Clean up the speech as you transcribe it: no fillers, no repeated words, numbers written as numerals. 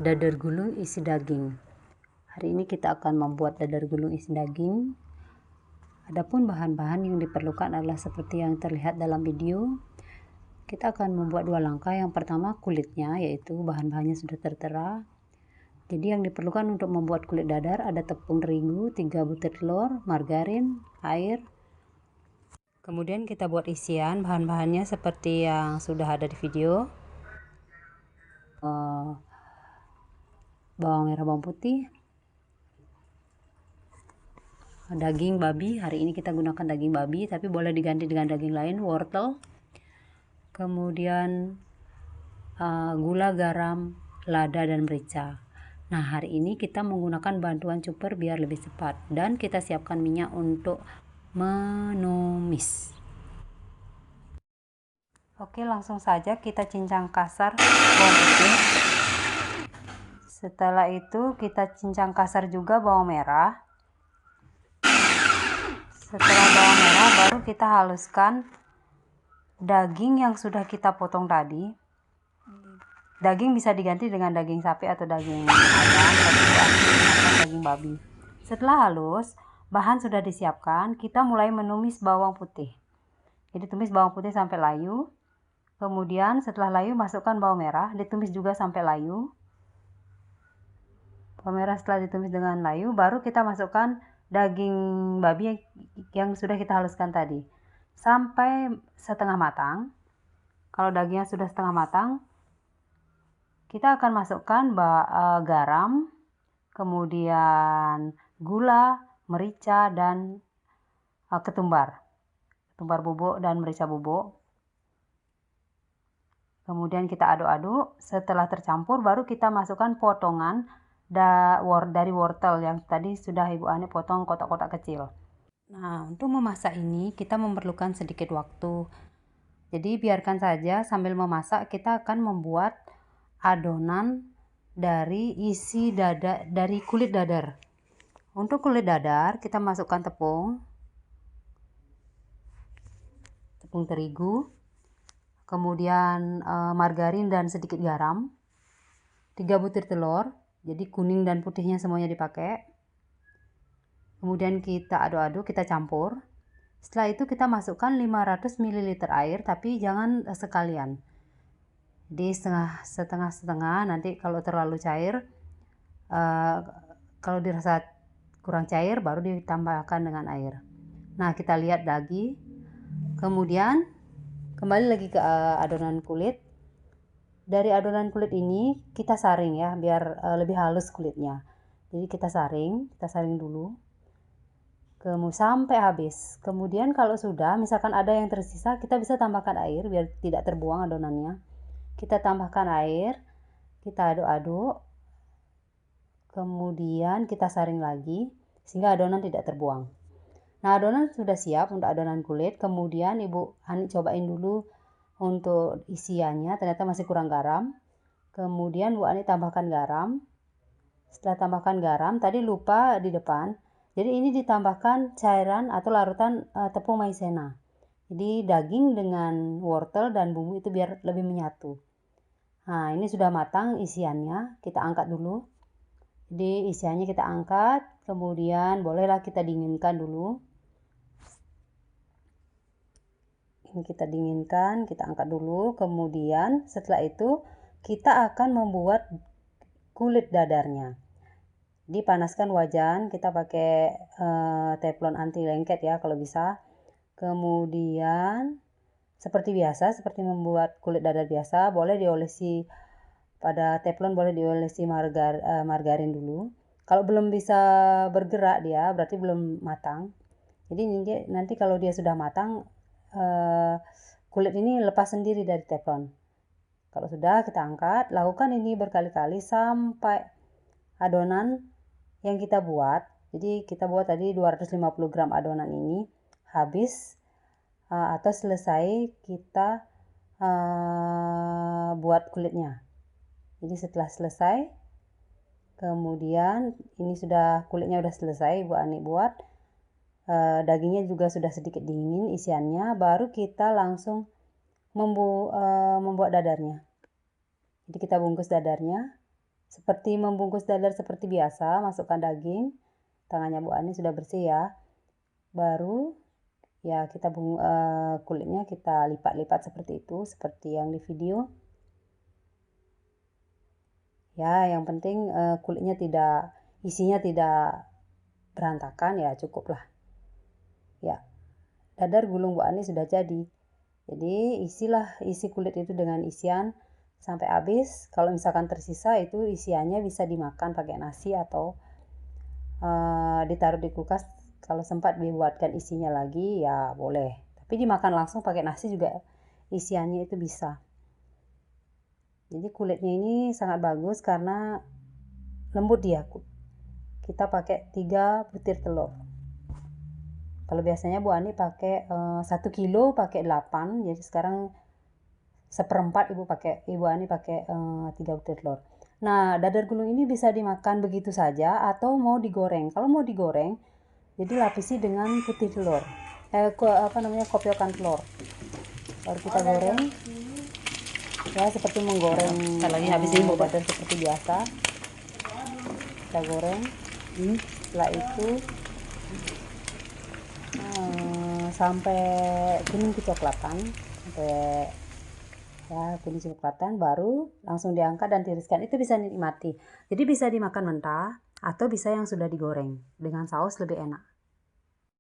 dadar gulung isi daging. Hari ini kita akan membuat dadar gulung isi daging. Adapun bahan-bahan yang diperlukan adalah seperti yang terlihat dalam video. Kita akan membuat dua langkah. Yang pertama kulitnya, yaitu bahan-bahannya sudah tertera. Jadi yang diperlukan untuk membuat kulit dadar ada tepung terigu, 3 butir telur, margarin, air. Kemudian kita buat isian. Bahan-bahannya seperti yang sudah ada di video. Bawang merah, bawang putih, daging babi. Hari ini kita gunakan daging babi, tapi boleh diganti dengan daging lain, wortel. Kemudian gula, garam, lada, dan merica. Nah, hari ini kita menggunakan bantuan chopper biar lebih cepat, dan kita siapkan minyak untuk menumis. Oke, langsung saja kita cincang kasar bawang putih. Setelah itu kita cincang kasar juga bawang merah. Setelah bawang merah baru kita haluskan daging yang sudah kita potong tadi. Daging bisa diganti dengan daging sapi atau daging ayam, tapi gunakan daging babi. Setelah halus, bahan sudah disiapkan, kita mulai menumis bawang putih. Jadi tumis bawang putih sampai layu. Kemudian setelah layu masukkan bawang merah, ditumis juga sampai layu. Bawang merah setelah ditumis dengan layu, baru kita masukkan daging babi yang sudah kita haluskan tadi sampai setengah matang. Kalau dagingnya sudah setengah matang, kita akan masukkan garam, kemudian gula, merica, dan ketumbar bubuk dan merica bubuk. Kemudian kita aduk-aduk. Setelah tercampur baru kita masukkan potongan dari wortel yang tadi sudah Ibu Ani potong kotak-kotak kecil. Nah, untuk memasak ini kita memerlukan sedikit waktu. Jadi biarkan saja sambil memasak kita akan membuat adonan dari isi dari kulit dadar. Untuk kulit dadar kita masukkan tepung terigu, kemudian margarin dan sedikit garam, 3 butir telur. Jadi kuning dan putihnya semuanya dipakai. Kemudian kita aduk-aduk, kita campur. Setelah itu kita masukkan 500 ml air, tapi jangan sekalian. Jadi setengah-setengah, nanti kalau terlalu cair, kalau dirasa kurang cair baru ditambahkan dengan air. Nah, kita lihat lagi. Kemudian kembali lagi ke adonan kulit. Dari adonan kulit ini kita saring ya, biar lebih halus kulitnya. Jadi kita saring dulu sampai habis. Kemudian kalau sudah, misalkan ada yang tersisa, kita bisa tambahkan air biar tidak terbuang adonannya. Kita tambahkan air, kita aduk-aduk, kemudian kita saring lagi sehingga adonan tidak terbuang. Nah, adonan sudah siap untuk adonan kulit. Kemudian Ibu Ani cobain dulu untuk isiannya, ternyata masih kurang garam. Kemudian Bu Ani tambahkan garam. Setelah tambahkan garam, tadi lupa di depan. Jadi ini ditambahkan cairan atau larutan tepung maizena. Jadi daging dengan wortel dan bumbu itu biar lebih menyatu. Nah, ini sudah matang isiannya. Kita angkat dulu. Jadi isiannya kita angkat. Kemudian bolehlah kita dinginkan dulu. Ini kita dinginkan, kita angkat dulu. Kemudian setelah itu kita akan membuat kulit dadarnya. Dipanaskan wajan, kita pakai teflon anti lengket ya kalau bisa. Kemudian seperti biasa, seperti membuat kulit dadar biasa, boleh diolesi pada teflon, boleh diolesi margarin dulu. Kalau belum bisa bergerak dia berarti belum matang. Jadi nanti kalau dia sudah matang, kulit ini lepas sendiri dari teflon. Kalau sudah, kita angkat. Lakukan ini berkali-kali sampai adonan yang kita buat. Jadi kita buat tadi 250 gram adonan ini habis atau selesai kita buat kulitnya. Jadi setelah selesai, kemudian ini kulitnya sudah selesai Bu Ani buat. Dagingnya juga sudah sedikit dingin isiannya, baru kita langsung membuat dadarnya. Jadi kita bungkus dadarnya. Seperti membungkus dadar seperti biasa, masukkan daging. Tangannya Bu Ani sudah bersih ya. Baru ya kita kulitnya kita lipat-lipat seperti itu, seperti yang di video. Ya, yang penting kulitnya isinya tidak berantakan ya, cukup lah. Ya, dadar gulung Bu Ani sudah jadi. Jadi isi kulit itu dengan isian sampai habis. Kalau misalkan tersisa itu isiannya bisa dimakan pakai nasi atau ditaruh di kulkas. Kalau sempat dibuatkan isinya lagi ya boleh. Tapi dimakan langsung pakai nasi juga isiannya itu bisa. Jadi kulitnya ini sangat bagus karena lembut dia. Kita pakai 3 butir telur. Kalau biasanya Bu Ani pakai 1 kilo pakai 8, jadi sekarang 1/4 Ibu Ani pakai 3 butir telur. Nah, dadar gulung ini bisa dimakan begitu saja atau mau digoreng. Kalau mau digoreng, jadi lapisi dengan putih telur. Kopiokan telur. Baru kita goreng. Ya, seperti menggoreng dadar seperti biasa. Kita goreng. Setelah itu sampai kuning kecoklatan, kuning kecoklatan, baru langsung diangkat dan tiriskan. Itu bisa dinikmati. Jadi bisa dimakan mentah atau bisa yang sudah digoreng dengan saus lebih enak.